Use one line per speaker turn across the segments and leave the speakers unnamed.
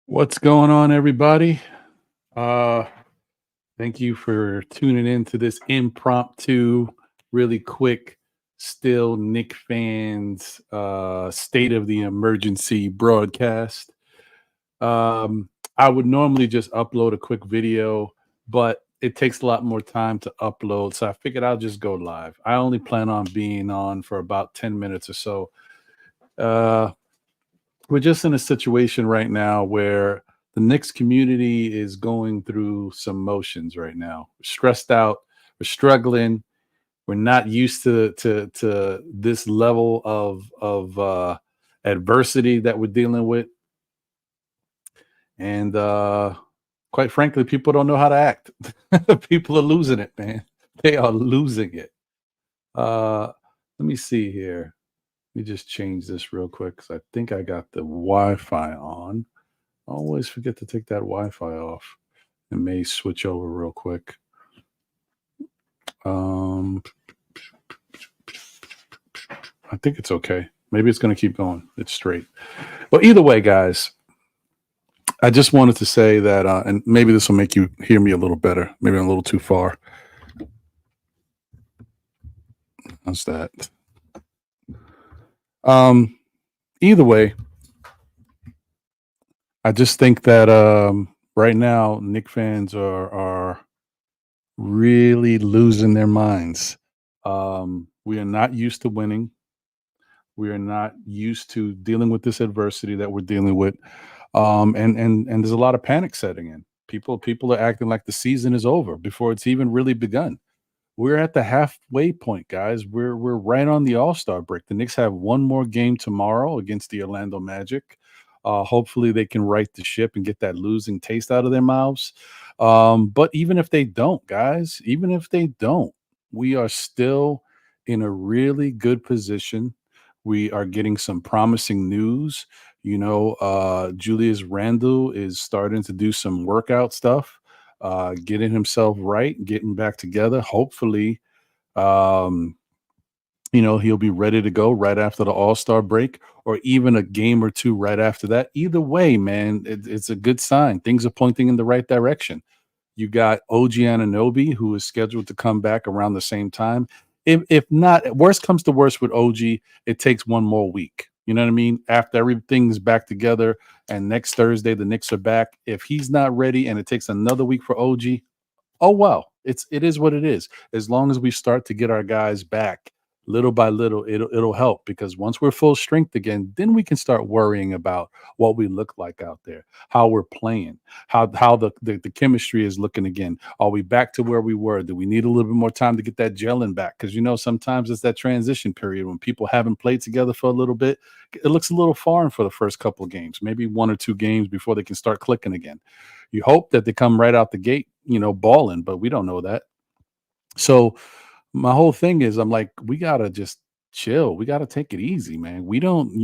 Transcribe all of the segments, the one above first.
What's going on, everybody? Thank you for tuning in to this impromptu, really quick, still Nick fans state of the emergency broadcast. I would normally just upload a quick video, but it takes a lot more time to upload, so I figured I'll just go live. I only plan on being on for about 10 minutes or so. We're just in a situation right now where the Knicks community is going through some motions right now. We're stressed out. We're struggling. We're not used to this level of adversity that we're dealing with, and quite frankly, people don't know how to act. People are losing it, man. They are losing it. Let me see here. Let me just change this real quick because I think I got the Wi-Fi on. I always forget to take that Wi-Fi off. It may switch over real quick. I think it's okay. Maybe it's going to keep going. It's straight. Well, either way, guys, I just wanted to say that, and maybe this will make you hear me a little better. Maybe I'm a little too far. How's that? Either way, I just think that right now Knick fans are really losing their minds. We are not used to winning. We are not used to dealing with this adversity that we're dealing with. And there's a lot of panic setting in. People are acting like the season is over before it's even really begun. We're at the halfway point, guys. We're right on the All-Star break. The Knicks have one more game tomorrow against the Orlando Magic. Hopefully they can right the ship and get that losing taste out of their mouths. But even if they don't, guys, even if they don't, we are still in a really good position. We are getting some promising news. Julius Randle is starting to do some workout stuff, getting himself right, getting back together. Hopefully, he'll be ready to go right after the All-Star break, or even a game or two right after that. Either way, man, it's a good sign. Things are pointing in the right direction. You got OG Anunoby, who is scheduled to come back around the same time. If not, worst comes to worst with OG, it takes one more week. You know what I mean? After everything's back together and next Thursday the Knicks are back. If he's not ready and it takes another week for OG, oh well, it is what it is. As long as we start to get our guys back little by little, it'll help, because once we're full strength again, then we can start worrying about what we look like out there, how we're playing, how the chemistry is looking again. Are we back to where we were? Do we need a little bit more time to get that gelling back? Because sometimes it's that transition period when people haven't played together for a little bit. It looks a little foreign for the first couple of games, maybe one or two games before they can start clicking again. You hope that they come right out the gate, balling, but we don't know that. So my whole thing is, I'm like, we gotta just chill. We gotta take it easy, man. We don't,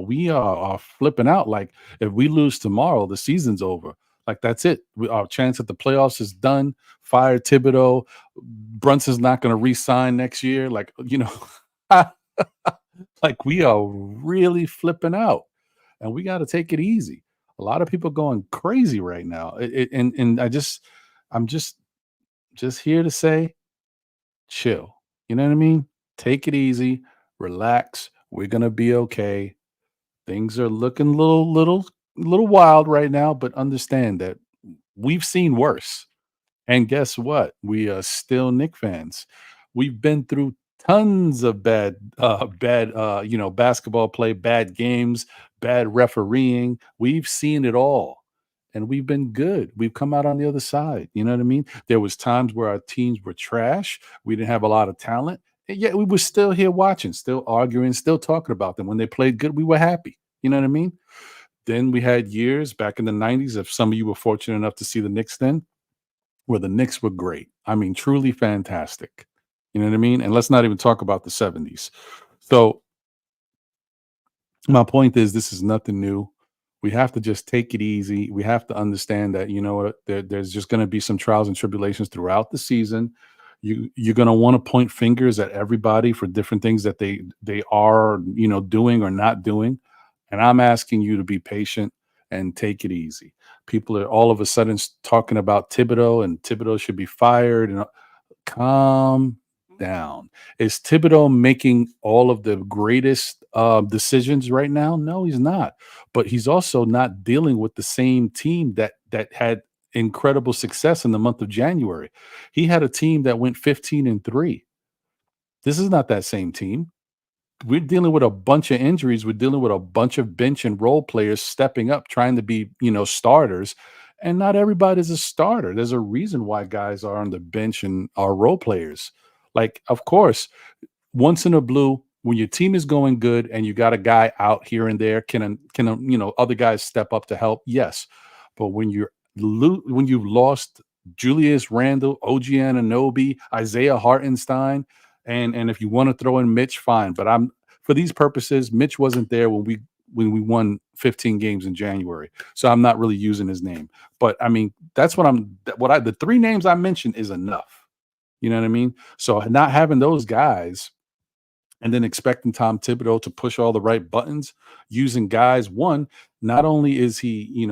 we are flipping out. Like, if we lose tomorrow, the season's over. Like, that's it. Our chance at the playoffs is done. Fire Thibodeau. Brunson's not going to re-sign next year. Like, like, we are really flipping out, and we got to take it easy. A lot of people going crazy right now. And I'm just here to say, chill. You know what I mean? Take it easy, relax. We're gonna be okay. Things are looking little wild right now, but understand that we've seen worse. And guess what? We are still Knick fans. We've been through tons of bad basketball play, bad games, bad refereeing. We've seen it all. And we've been good. We've come out on the other side. You know what I mean? There was times where our teams were trash. We didn't have a lot of talent. And yet we were still here watching, still arguing, still talking about them. When they played good, we were happy. You know what I mean? Then we had years back in the 90s, if some of you were fortunate enough to see the Knicks then, where the Knicks were great. I mean, truly fantastic. You know what I mean? And let's not even talk about the 70s. So my point is, this is nothing new. We have to just take it easy. We have to understand that, you know what, there's just going to be some trials and tribulations throughout the season. You're going to want to point fingers at everybody for different things that they are, doing or not doing. And I'm asking you to be patient and take it easy. People are all of a sudden talking about Thibodeau, and Thibodeau should be fired. And calm down. Is Thibodeau making all of the greatest decisions right now? No, he's not. But he's also not dealing with the same team that had incredible success in the month of January. He had a team that went 15-3. This is not that same team. We're dealing with a bunch of injuries. We're dealing with a bunch of bench and role players stepping up, trying to be, starters. And not everybody's a starter. There's a reason why guys are on the bench and are role players. Like, of course, once in a blue, when your team is going good and you got a guy out here and there, can other guys step up to help? Yes, but when you've lost Julius Randle, OG Anunoby, Isaiah Hartenstein, and if you want to throw in Mitch, fine. But I'm for these purposes, Mitch wasn't there when we won 15 games in January, so I'm not really using his name. But I mean, that's the three names I mentioned is enough. You know what I mean? So not having those guys and then expecting Tom Thibodeau to push all the right buttons using guys. One, not only is he,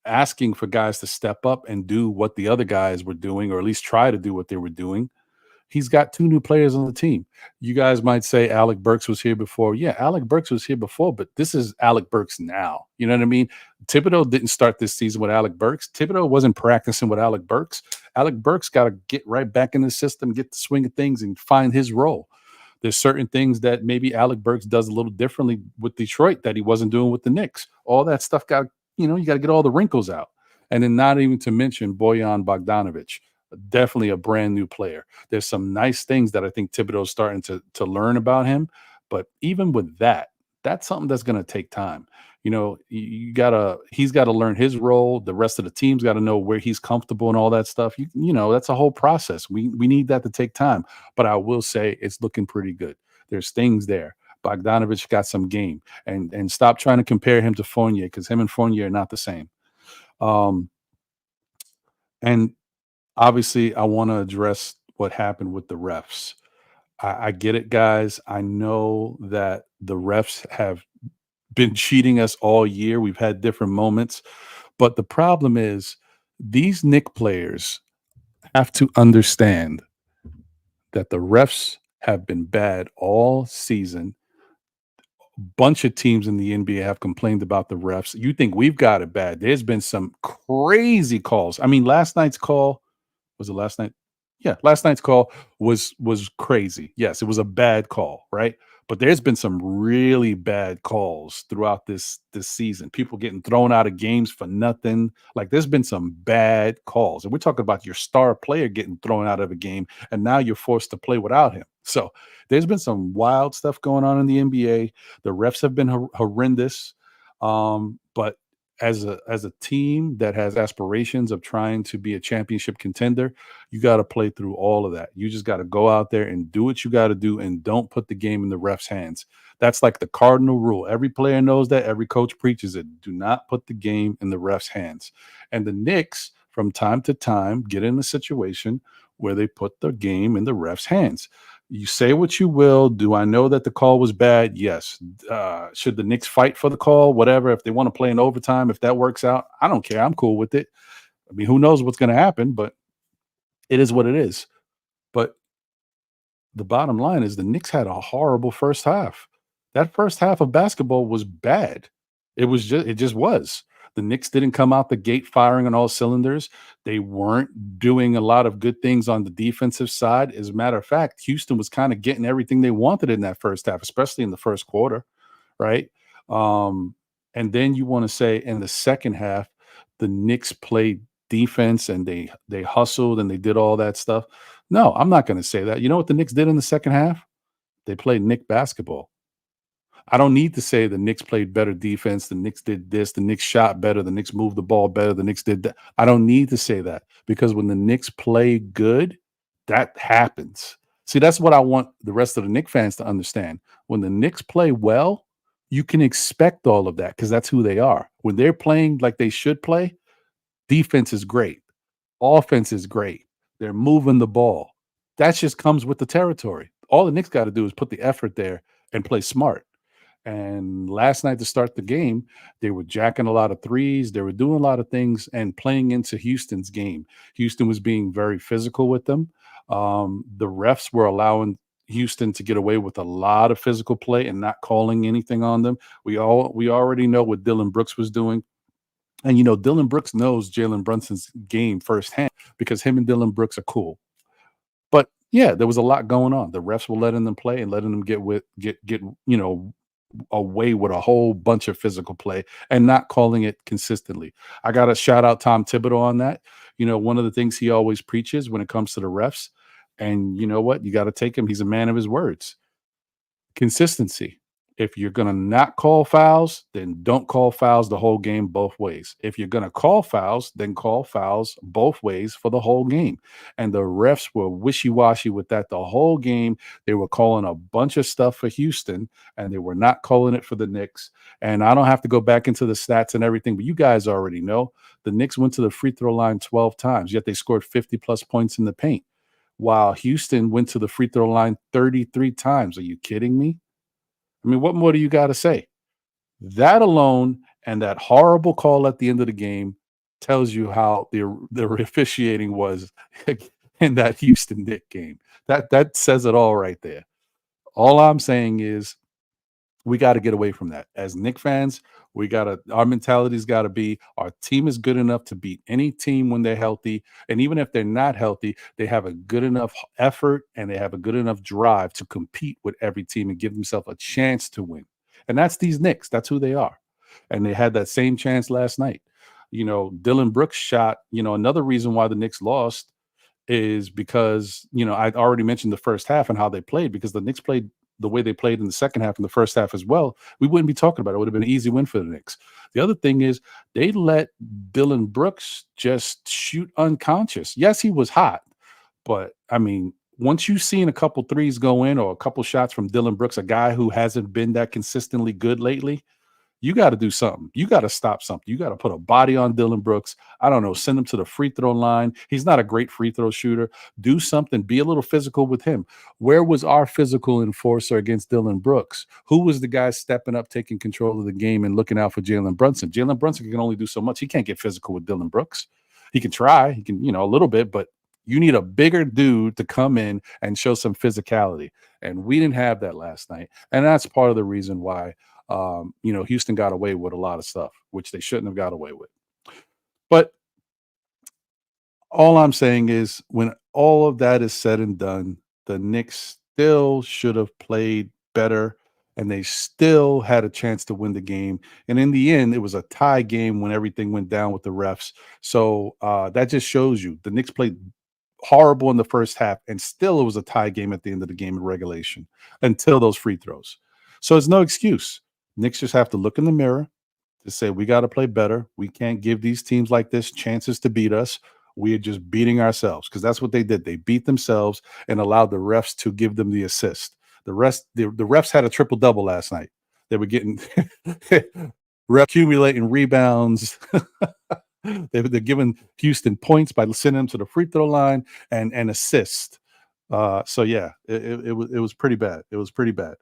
asking for guys to step up and do what the other guys were doing, or at least try to do what they were doing. He's got two new players on the team. You guys might say Alec Burks was here before. Yeah, Alec Burks was here before, but this is Alec Burks now. You know what I mean? Thibodeau didn't start this season with Alec Burks. Thibodeau wasn't practicing with Alec Burks. Alec Burks got to get right back in the system, get the swing of things, and find his role. There's certain things that maybe Alec Burks does a little differently with Detroit that he wasn't doing with the Knicks. All that stuff you got to get all the wrinkles out. And then not even to mention Bojan Bogdanovic, definitely a brand new player. There's some nice things that I think Thibodeau's starting to learn about him. But even with that, that's something that's going to take time. He's got to learn his role. The rest of the team's got to know where he's comfortable and all that stuff. That's a whole process. We need that to take time. But I will say it's looking pretty good. There's things there. Bogdanovich got some game, and stop trying to compare him to Fournier, because him and Fournier are not the same. Um, and obviously, I want to address what happened with the refs. I get it, guys. I know that the refs have been cheating us all year. We've had different moments, but the problem is these Knick players have to understand that the refs have been bad all season. Bunch of teams in the NBA have complained about the refs. You think we've got it bad? There's been some crazy calls. I mean, last night's call was it last night? Yeah, last night's call was crazy. Yes, it was a bad call, right? But there's been some really bad calls throughout this season. People getting thrown out of games for nothing. Like, there's been some bad calls. And we're talking about your star player getting thrown out of a game, and now you're forced to play without him. So there's been some wild stuff going on in the NBA. The refs have been horrendous. But as a team that has aspirations of trying to be a championship contender, you got to play through all of that. You just got to go out there and do what you got to do, and don't put the game in the refs' hands. That's like the cardinal rule. Every player knows that. Every coach preaches it. Do not put the game in the refs' hands. And the Knicks, from time to time, get in a situation where they put the game in the refs' hands. You say what you will. Do I know that the call was bad? Yes. Should the Knicks fight for the call? Whatever. If they want to play in overtime, if that works out, I don't care. I'm cool with it. I mean, who knows what's going to happen, but it is what it is. But the bottom line is the Knicks had a horrible first half. That first half of basketball was bad. It just was. The Knicks didn't come out the gate firing on all cylinders. They weren't doing a lot of good things on the defensive side. As a matter of fact, Houston was kind of getting everything they wanted in that first half, especially in the first quarter, right? Um, and then you want to say in the second half, the Knicks played defense and they hustled and they did all that stuff. No, I'm not going to say that. You know what the Knicks did in the second half? They played Knick basketball. I don't need to say the Knicks played better defense. The Knicks did this. The Knicks shot better. The Knicks moved the ball better. The Knicks did that. I don't need to say that, because when the Knicks play good, that happens. See, that's what I want the rest of the Knicks fans to understand. When the Knicks play well, you can expect all of that because that's who they are. When they're playing like they should play, defense is great. Offense is great. They're moving the ball. That just comes with the territory. All the Knicks got to do is put the effort there and play smart. And last night to start the game, they were jacking a lot of threes. They were doing a lot of things and playing into Houston's game. Houston was being very physical with them. The refs were allowing Houston to get away with a lot of physical play and not calling anything on them. We already know what Dylan Brooks was doing. And Dylan Brooks knows Jalen Brunson's game firsthand because him and Dylan Brooks are cool. But yeah, there was a lot going on. The refs were letting them play and letting them get away with a whole bunch of physical play and not calling it consistently. I got to shout out Tom Thibodeau on that. One of the things he always preaches when it comes to the refs, and you know what? You got to take him. He's a man of his words. Consistency. If you're going to not call fouls, then don't call fouls the whole game both ways. If you're going to call fouls, then call fouls both ways for the whole game. And the refs were wishy-washy with that the whole game. They were calling a bunch of stuff for Houston, and they were not calling it for the Knicks. And I don't have to go back into the stats and everything, but you guys already know the Knicks went to the free throw line 12 times, yet they scored 50-plus points in the paint, while Houston went to the free throw line 33 times. Are you kidding me? I mean, what more do you got to say? That alone and that horrible call at the end of the game tells you how the officiating was in that Houston Knicks game. That says it all right there. All I'm saying is we got to get away from that. As Knicks fans, our mentality's got to be our team is good enough to beat any team when they're healthy. And even if they're not healthy, they have a good enough effort and they have a good enough drive to compete with every team and give themselves a chance to win. And that's these Knicks. That's who they are. And they had that same chance last night. Dylan Brooks shot, another reason why the Knicks lost is because, I'd already mentioned the first half and how they played, because the Knicks played the way they played in the second half and the first half as well. We wouldn't be talking about it. It would have been an easy win for the Knicks. The other thing is they let Dylan Brooks just shoot unconscious. Yes, he was hot, but I mean, once you've seen a couple threes go in or a couple shots from Dylan Brooks, a guy who hasn't been that consistently good lately, you got to do something. You got to stop something. You got to put a body on Dylan Brooks. I don't know, send him to the free throw line. He's not a great free throw shooter. Do something. Be a little physical with him. Where was our physical enforcer against Dylan Brooks? Who was the guy stepping up, taking control of the game and looking out for Jalen Brunson? Jalen Brunson can only do so much. He can't get physical with Dylan Brooks. He can try. He can, a little bit, but you need a bigger dude to come in and show some physicality. And we didn't have that last night. And that's part of the reason why Houston got away with a lot of stuff, which they shouldn't have got away with. But all I'm saying is when all of that is said and done, the Knicks still should have played better and they still had a chance to win the game. And in the end, it was a tie game when everything went down with the refs. So that just shows you the Knicks played horrible in the first half and still it was a tie game at the end of the game in regulation until those free throws. So it's no excuse. Knicks just have to look in the mirror to say, we got to play better. We can't give these teams like this chances to beat us. We are just beating ourselves, because that's what they did. They beat themselves and allowed the refs to give them the assist. The refs had a triple-double last night. They were getting accumulating rebounds. They're giving Houston points by sending them to the free throw line and assist. So yeah, it was pretty bad. It was pretty bad.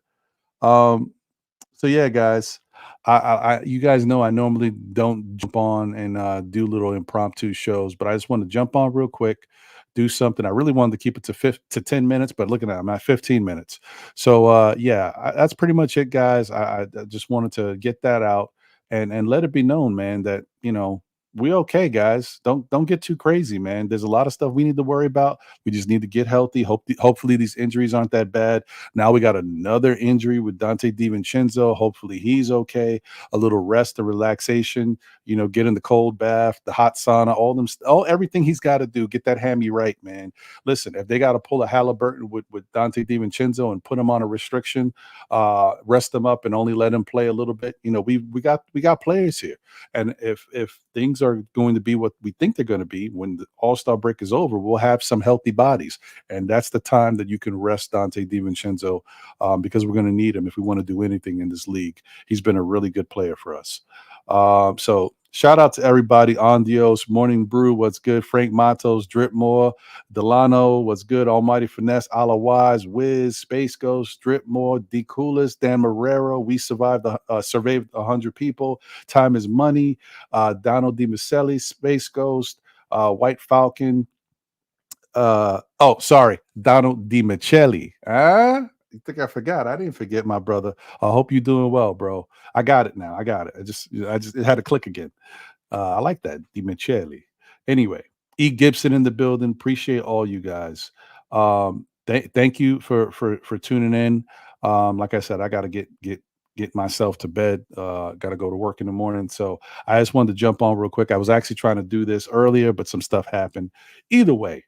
So yeah, guys, you guys know I normally don't jump on and do little impromptu shows, but I just want to jump on real quick, do something. I really wanted to keep it to 10 minutes, but looking at it, I'm at 15 minutes. So yeah, that's pretty much it, guys. I just wanted to get that out and let it be known, man, that we okay, guys. Don't get too crazy, man. There's a lot of stuff we need to worry about. We just need to get healthy. Hopefully these injuries aren't that bad. Now we got another injury with Dante DiVincenzo. Hopefully he's okay. A little rest, a relaxation, get in the cold bath, the hot sauna, everything he's got to do. Get that hammy right, man. Listen, if they got to pull a Halliburton with Dante DiVincenzo and put him on a restriction, rest him up and only let him play a little bit, we got players here. And if things things are going to be what we think they're going to be when the All-Star break is over, we'll have some healthy bodies. And that's the time that you can rest Dante DiVincenzo, because we're going to need him if we want to do anything in this league. He's been a really good player for us. So shout out to everybody. Andios, Morning Brew, what's good? Frank Matos, Dripmore, Delano, what's good? Almighty Finesse, Ala Wise, Wiz, Space Ghost, Dripmore, D Coolest, Dan Marrero. We survived surveyed 100 people. Time is money. Donald Di Maselli, Space Ghost, White Falcon. Oh, sorry, Donald Di Michelli. You think I forgot? I didn't forget, my brother. I hope you're doing well, bro. I got it now. I got it. I just it had to click again. I like that, Di Michelli. Anyway, E. Gibson in the building. Appreciate all you guys. Thank you for tuning in. Like I said, I got to get myself to bed. Got to go to work in the morning. So I just wanted to jump on real quick. I was actually trying to do this earlier, but some stuff happened. Either way,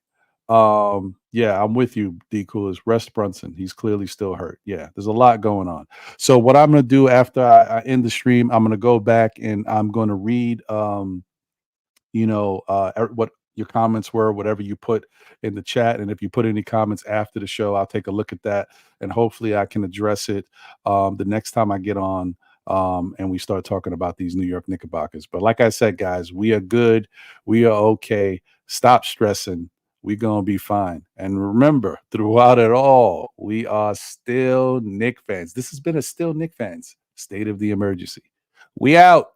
yeah, I'm with you, D Coolest. Rest Brunson. He's clearly still hurt. Yeah, there's a lot going on. So what I'm gonna do after I end the stream, I'm gonna go back and I'm gonna read what your comments were, whatever you put in the chat. And if you put any comments after the show, I'll take a look at that and hopefully I can address it the next time I get on and we start talking about these New York Knickerbockers. But like I said, guys, we are good. We are okay. Stop stressing. We're going to be fine. And remember, throughout it all, we are still Knick fans. This has been a still Knick fans state of the emergency. We out.